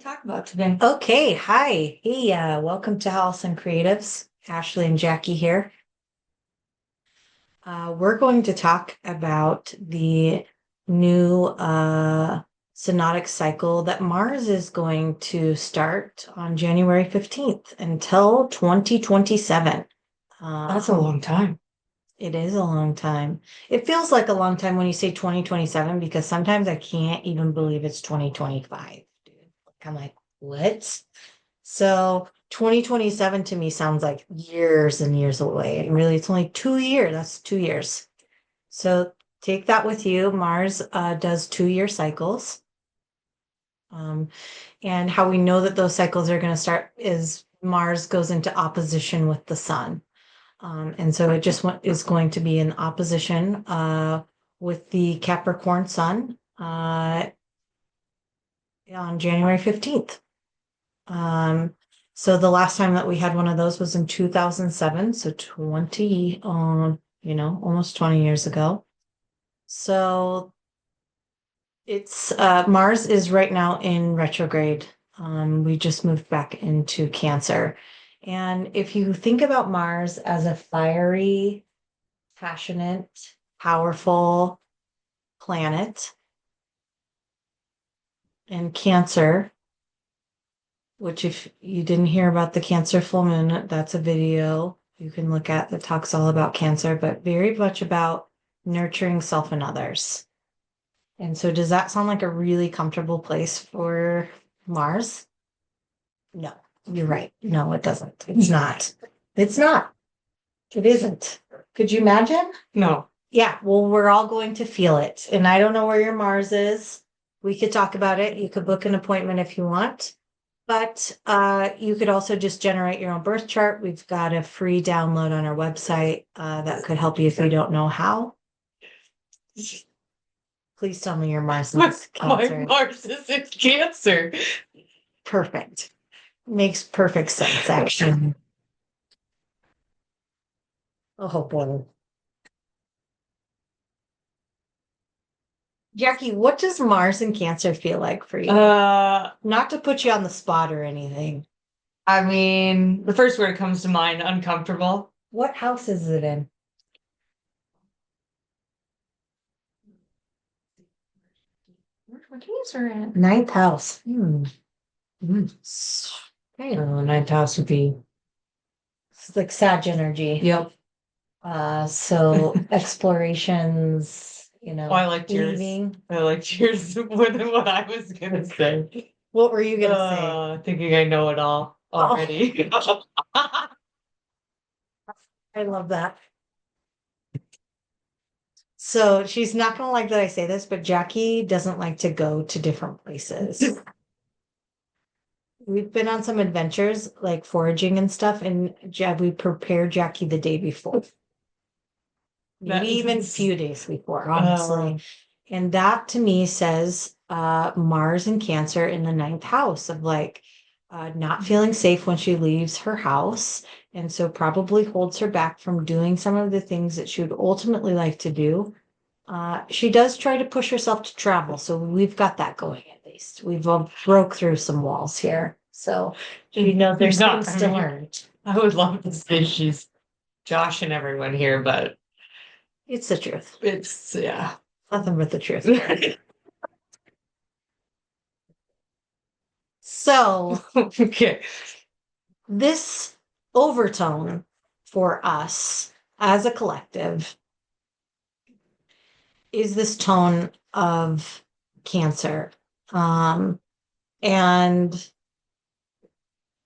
talk about today? Okay, hi. Hey, welcome to House and Creatives. Ashley and Jackie here. We're going to talk about the new synodic cycle that Mars is going to start on January 15th until 2027. That's a long time. It is a long time. It feels like a long time when you say 2027 because sometimes I can't even believe it's 2025, dude. I'm like, what? So 2027 to me sounds like years and years away. And really, it's only 2 years. That's 2 years. So take that with you. Mars does 2 year cycles. Um, and how we know that those cycles are going to start is Mars goes into opposition with the sun. And so it just is going to be in opposition with the Capricorn sun on January 15th. So the last time that we had one of those was in 2007, so 20, almost 20 years ago. So it's Mars is right now in retrograde. We just moved back into Cancer. And if you think about Mars as a fiery, passionate, powerful planet, and Cancer, which if you didn't hear about the Cancer full moon, that's a video you can look at that talks all about Cancer, but very much about nurturing self and others. And so does that sound like a really comfortable place for Mars? No, you're right. No, it doesn't. It's not. It's not. It isn't. Could you imagine? No. Yeah, well, we're all going to feel it. And I don't know where your Mars is. We could talk about it. You could book an appointment if you want. But you could also just generate your own birth chart. We've got a free download on our website that could help you if you don't know how. Please tell me your Mars is Cancer. My Mars is in Cancer. Perfect. Makes perfect sense, actually. Oh boy. Jackie, what does Mars and Cancer feel like for you? Not to put you on the spot or anything. I mean, the first word that comes to mind, uncomfortable. What house is it in? Where's Cancer at? Ninth house. Okay, ninth house would be. It's like Sag energy. Yep. So explorations, Oh, I liked yours. leaving. I liked yours more than what I was gonna say. What were you gonna say? Thinking I know it all already. I love that. So she's not gonna like that I say this, but Jackie doesn't like to go to different places. We've been on some adventures, like foraging and stuff, and we prepared Jackie the day before. Maybe even a few days before, honestly. And that to me says Mars and Cancer in the ninth house of like not feeling safe when she leaves her house. And so probably holds her back from doing some of the things that she would ultimately like to do. She does try to push herself to travel. So we've got that going at least. We've all broke through some walls here. So you know there's things to learn. I would love to say she's joshing everyone here, but It's the truth. it's yeah. Nothing but the truth. So Okay. this overtone for us as a collective is this tone of Cancer. And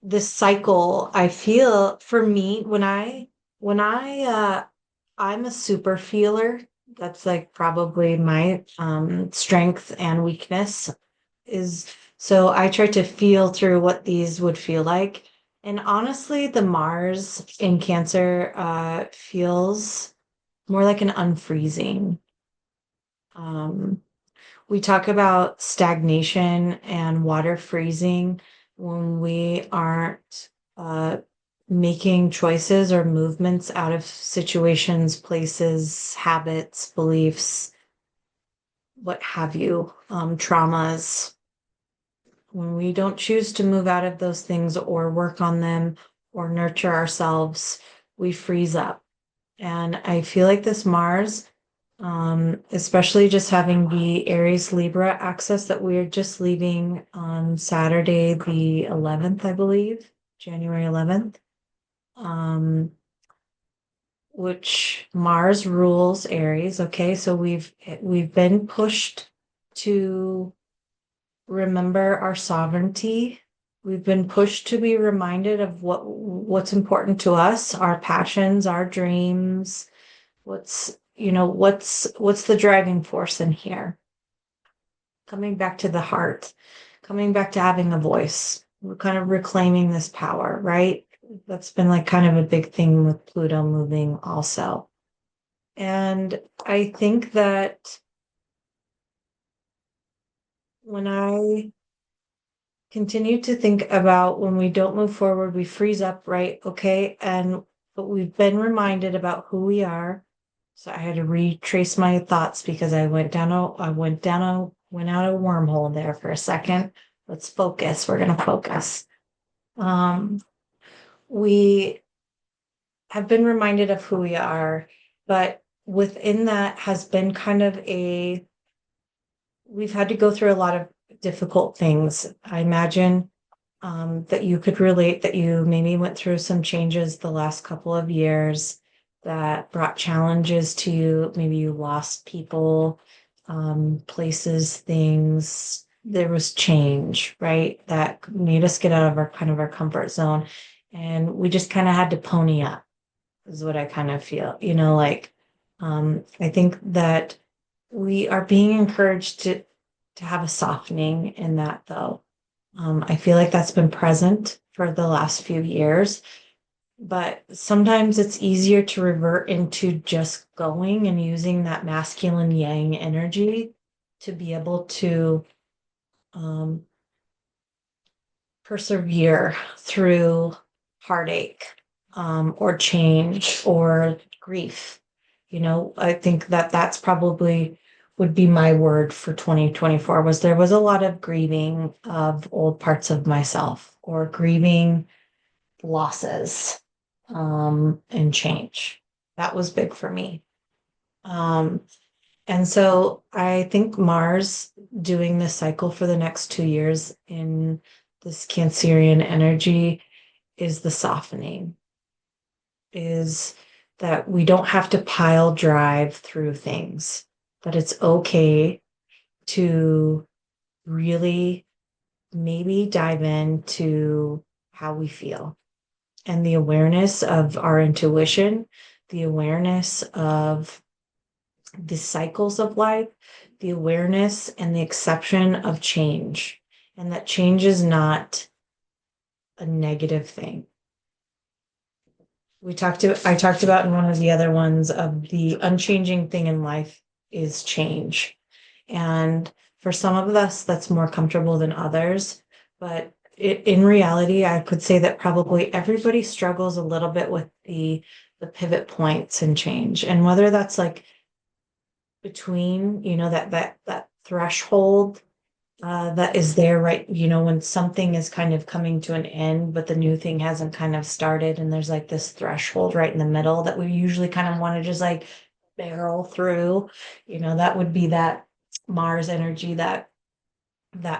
this cycle, I feel for me when I I'm a super feeler. That's like probably my strength and weakness is so I try to feel through what these would feel like. And honestly, the Mars in Cancer feels more like an unfreezing. Um, we talk about stagnation and water freezing when we aren't making choices or movements out of situations, places, habits, beliefs, what have you, traumas. when we don't choose to move out of those things or work on them or nurture ourselves, we freeze up. And I feel like this Mars, especially just having the Aries Libra axis that we're just leaving on Saturday, the 11th, I believe, January 11th, which Mars rules Aries. Okay, so we've been pushed to remember our sovereignty. We've been pushed to be reminded of what's important to us, our passions, our dreams, what's the driving force in here. Coming back to the heart, coming back to having a voice. We're kind of reclaiming this power, right? That's been like kind of a big thing with Pluto moving also. And I think that when I continue to think about when we don't move forward, we freeze up, right? Okay. But we've been reminded about who we are. So I had to retrace my thoughts because I went out a wormhole there for a second. Let's focus. We're going to focus. We have been reminded of who we are, but within that has been kind of we've had to go through a lot of difficult things. I imagine that you could relate, that you maybe went through some changes the last couple of years that brought challenges to you. Maybe you lost people, places, things. There was change, right? That made us get out of our comfort zone. And we just kind of had to pony up, is what I kind of feel. I think that we are being encouraged to have a softening in that, though. I feel like that's been present for the last few years, but sometimes it's easier to revert into just going and using that masculine yang energy to be able to um, persevere through heartache, or change or grief. I think that that's probably would be my word for 2024. There was a lot of grieving of old parts of myself, or grieving losses, and change. That was big for me. Um, and so I think Mars doing this cycle for the next 2 years in this Cancerian energy is the softening, is that we don't have to pile drive through things, that it's okay to really maybe dive into how we feel, and the awareness of our intuition, the awareness of the cycles of life, the awareness and the acceptance of change, and that change is not a negative thing. I talked about in one of the other ones of the unchanging thing in life is change. And for some of us, that's more comfortable than others. But in reality, I could say that probably everybody struggles a little bit with the pivot points and change. And whether that's like between, that threshold that is there, right? When something is kind of coming to an end, but the new thing hasn't kind of started, and there's like this threshold right in the middle that we usually kind of want to just like barrel through. That would be that Mars energy, that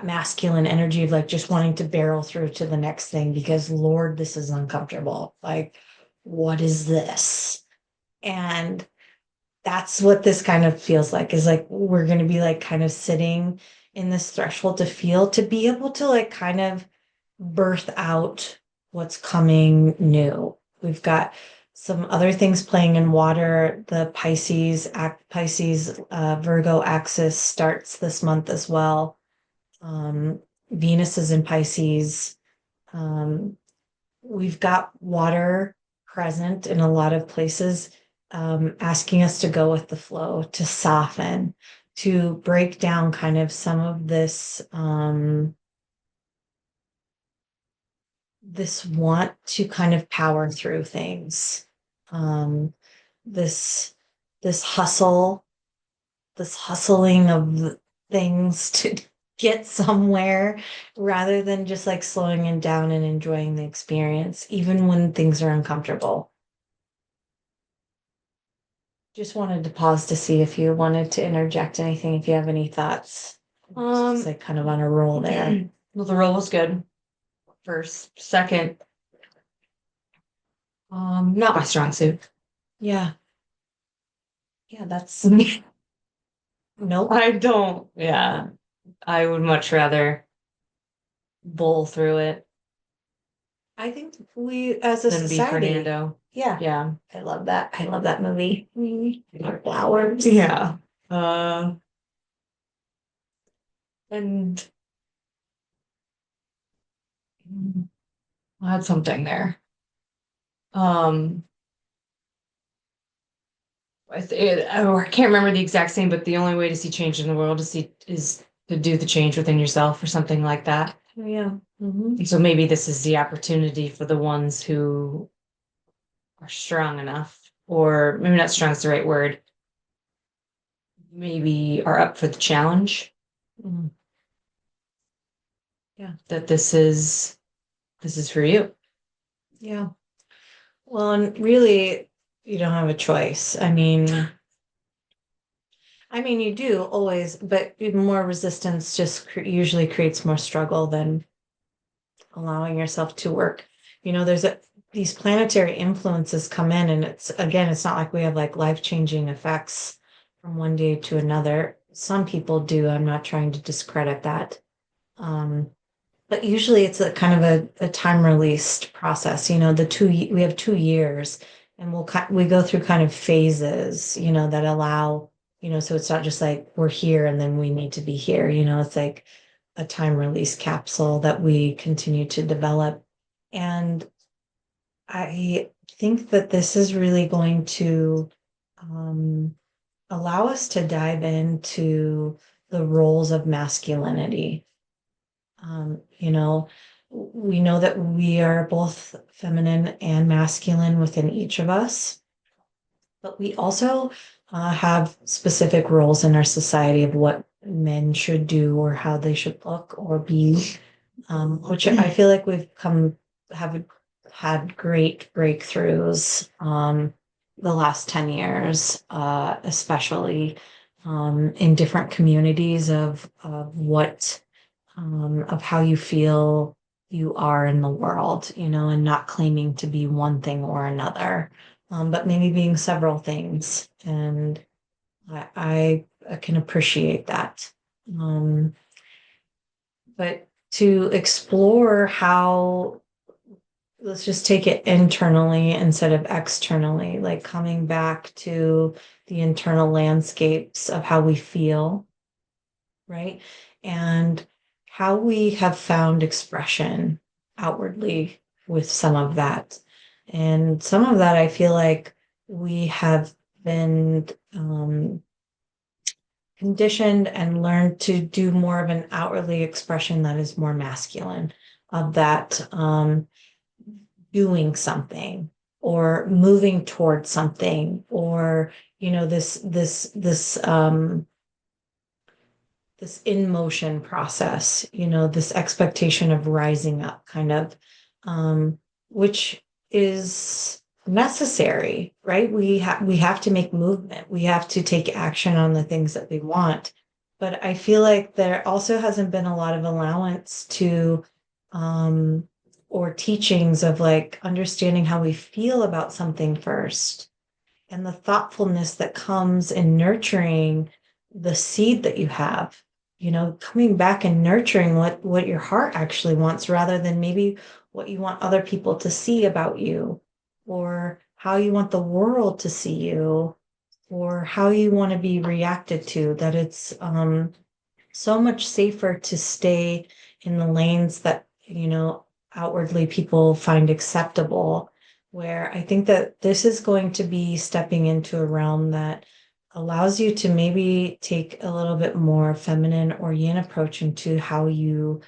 masculine energy of like just wanting to barrel through to the next thing because Lord, this is uncomfortable. Like, what is this? And that's what this kind of feels like, is like we're going to be like kind of sitting in this threshold to be able to like kind of birth out what's coming new. We've got some other things playing in water. The Pisces Virgo axis starts this month as well. Venus is in Pisces. We've got water present in a lot of places, asking us to go with the flow, to soften, to break down kind of some of this want to kind of power through things, um, this this hustle, this hustling of things get somewhere rather than just like slowing it down and enjoying the experience, even when things are uncomfortable. Just wanted to pause to see if you wanted to interject anything, if you have any thoughts. It's like kind of on a roll there. Well, the roll was good. First, second, not my strong suit. Yeah. Yeah, that's nope. I don't, yeah. I would much rather bowl through it I think we as a than be society. Fernando. Yeah. Yeah. I love that. I love that movie. Flowers. Yeah. And I had something there. Um, I can't remember the exact same, but the only way to see change in the world is to do the change within yourself or something like that. Oh, yeah. Mm-hmm. And so maybe this is the opportunity for the ones who are strong enough, or maybe not strong is the right word, maybe are up for the challenge. Mm-hmm. Yeah. That this is for you. Yeah. Well, and really, you don't have a choice. I mean, you do always, but more resistance just usually creates more struggle than allowing yourself to work. There's these planetary influences come in, and it's not like we have like life-changing effects from one day to another. Some people do. I'm not trying to discredit that. Um, but usually it's a kind of a time released process. We have 2 years, and we go through kind of phases, that allow, so it's not just like we're here and then we need to be here. It's like a time release capsule that we continue to develop. And I think that this is really going to um, allow us to dive into the roles of masculinity. We know that we are both feminine and masculine within each of us, but we also have specific roles in our society of what men should do or how they should look or be, which I feel like have had great breakthroughs the last 10 years, especially in different communities of how you feel you are in the world, and not claiming to be one thing or another, but maybe being several things. And I can appreciate that. Um, but to explore how, let's just take it internally instead of externally, like coming back to the internal landscapes of how we feel, right? And how we have found expression outwardly with some of that. And some of that I feel like we have been conditioned and learned to do more of an outwardly expression that is more masculine, of that doing something or moving towards something, or this in motion process, this expectation of rising up, kind of, which is necessary, right? We have to make movement. We have to take action on the things that we want. But I feel like there also hasn't been a lot of allowance to, or teachings of like understanding how we feel about something first, and the thoughtfulness that comes in nurturing the seed that you have, coming back and nurturing what your heart actually wants, rather than maybe what you want other people to see about you, or how you want the world to see you, or how you want to be reacted to. That it's so much safer to stay in the lanes that, outwardly people find acceptable, where I think that this is going to be stepping into a realm that allows you to maybe take a little bit more feminine or yin approach into how you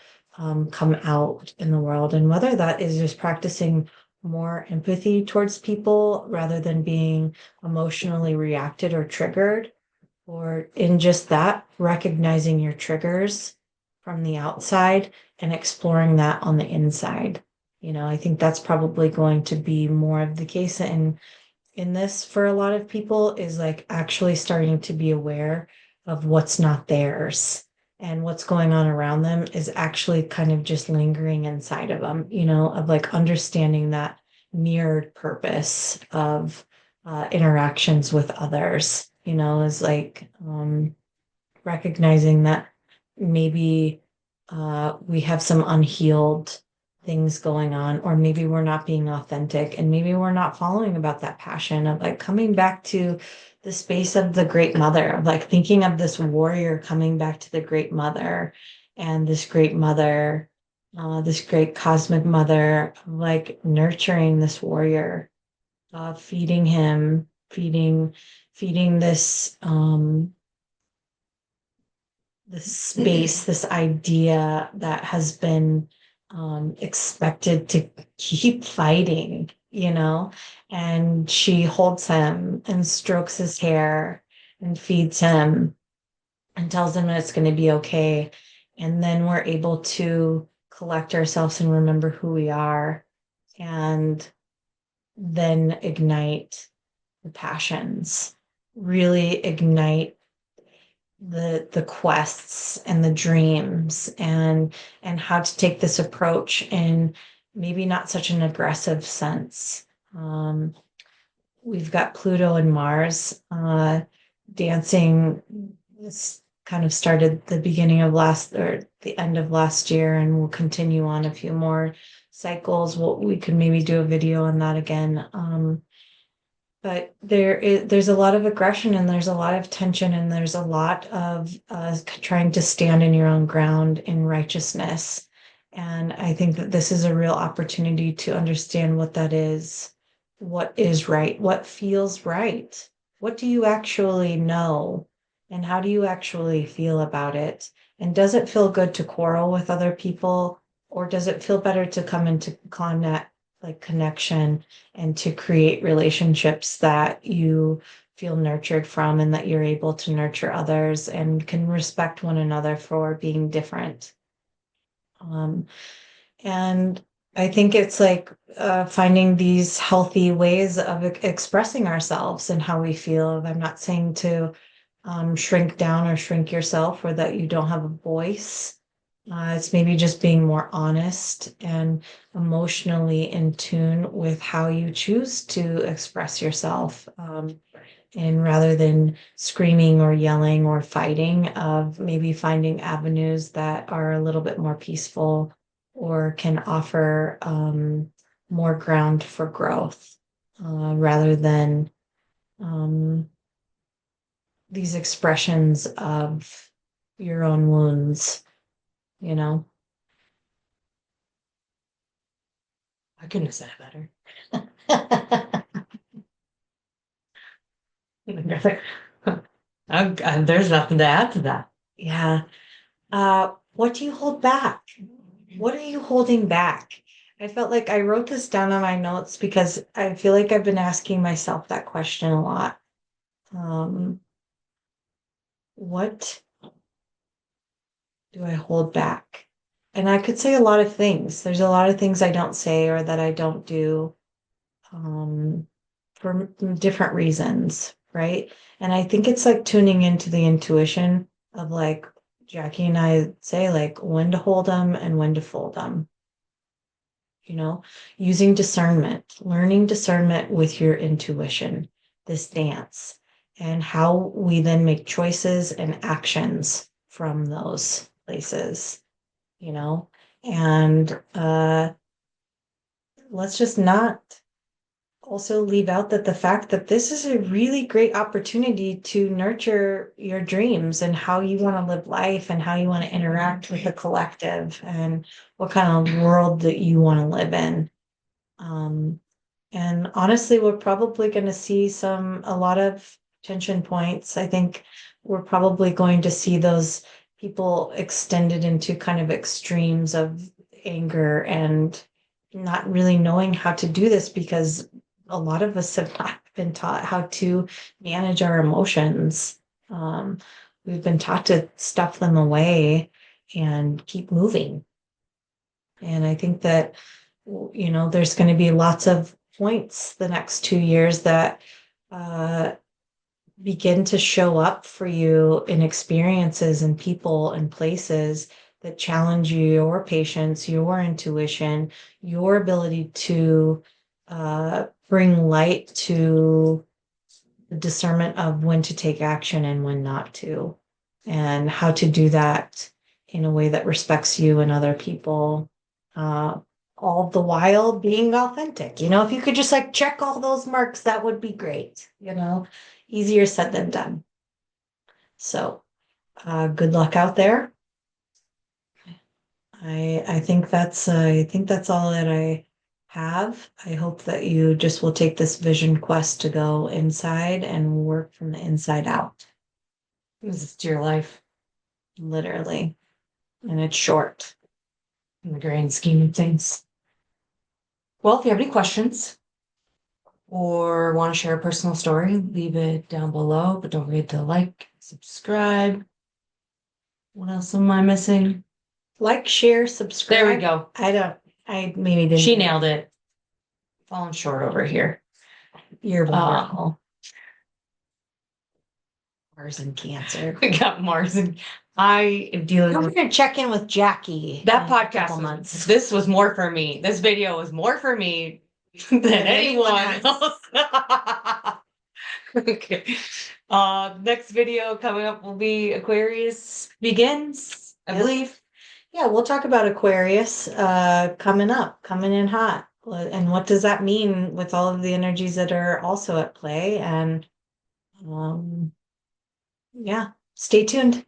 come out in the world. And whether that is just practicing more empathy towards people rather than being emotionally reacted or triggered, or in just that, recognizing your triggers from the outside and exploring that on the inside. I think that's probably going to be more of the case in this for a lot of people, is like actually starting to be aware of what's not theirs, and what's going on around them is actually kind of just lingering inside of them, of like understanding that mirrored purpose of interactions with others, is like recognizing that maybe we have some unhealed things going on, or maybe we're not being authentic, and maybe we're not following about that passion of like coming back to the space of the great mother, of like thinking of this warrior coming back to the great mother, and this great mother, this great cosmic mother, like nurturing this warrior, feeding him, feeding this space, this idea that has been expected to keep fighting, and she holds him and strokes his hair and feeds him and tells him that it's going to be okay. And then we're able to collect ourselves and remember who we are, and then ignite the passions, really ignite the quests and the dreams, and how to take this approach in maybe not such an aggressive sense. We've got Pluto and Mars dancing. This kind of started the beginning of the end of last year, and we'll continue on a few more cycles. We could maybe do a video on that again. But there's a lot of aggression, and there's a lot of tension, and there's a lot of trying to stand in your own ground in righteousness. And I think that this is a real opportunity to understand what that is, what is right, what feels right, what do you actually know, and how do you actually feel about it? And does it feel good to quarrel with other people, or does it feel better to come into connection, and to create relationships that you feel nurtured from, and that you're able to nurture others and can respect one another for being different. And I think it's like finding these healthy ways of expressing ourselves and how we feel. I'm not saying to shrink down or shrink yourself, or that you don't have a voice. It's maybe just being more honest and emotionally in tune with how you choose to express yourself. And rather than screaming or yelling or fighting, of maybe finding avenues that are a little bit more peaceful, or can offer more ground for growth, rather than these expressions of your own wounds, you know? I couldn't have said it better. There's nothing to add to that. Yeah. What do you hold back? What are you holding back? I felt like I wrote this down on my notes because I feel like I've been asking myself that question a lot. What do I hold back? And I could say a lot of things. There's a lot of things I don't say, or that I don't do, for different reasons, right? And I think it's like tuning into the intuition of, like Jackie and I say, like when to hold them and when to fold them. Using discernment, learning discernment with your intuition, this dance, and how we then make choices and actions from those places, and let's just not also leave out that the fact that this is a really great opportunity to nurture your dreams, and how you want to live life, and how you want to interact with the collective, and what kind of world that you want to live in. And honestly, we're probably going to see a lot of tension points. I think we're probably going to see those people extended into kind of extremes of anger, and not really knowing how to do this, because a lot of us have not been taught how to manage our emotions. We've been taught to stuff them away, and keep moving. And I think that, there's going to be lots of points the next 2 years that begin to show up for you in experiences and people and places that challenge your patience, your intuition, your ability to bring light to the discernment of when to take action and when not to, and how to do that in a way that respects you and other people, all the while being authentic. If you could just like check all those marks, that would be great. Easier said than done. So good luck out there. I think that's all that I have. I hope that you just will take this vision quest to go inside and work from the inside out. This is your life, literally. And it's short in the grand scheme of things. Well, if you have any questions or want to share a personal story, leave it down below, but don't forget to like, subscribe. What else am I missing? Like, share, subscribe. There we go. I maybe didn't. She nailed it. Falling short over here. You're wonderful. Mars and Cancer. We got Mars and I am dealing I'm with. going to check in with Jackie. That podcast this was more for me. This video was more for me than anyone else. Okay. Next video coming up will be Aquarius Begins, I believe. Yeah, we'll talk about Aquarius coming in hot. And what does that mean with all of the energies that are also at play? And yeah, stay tuned.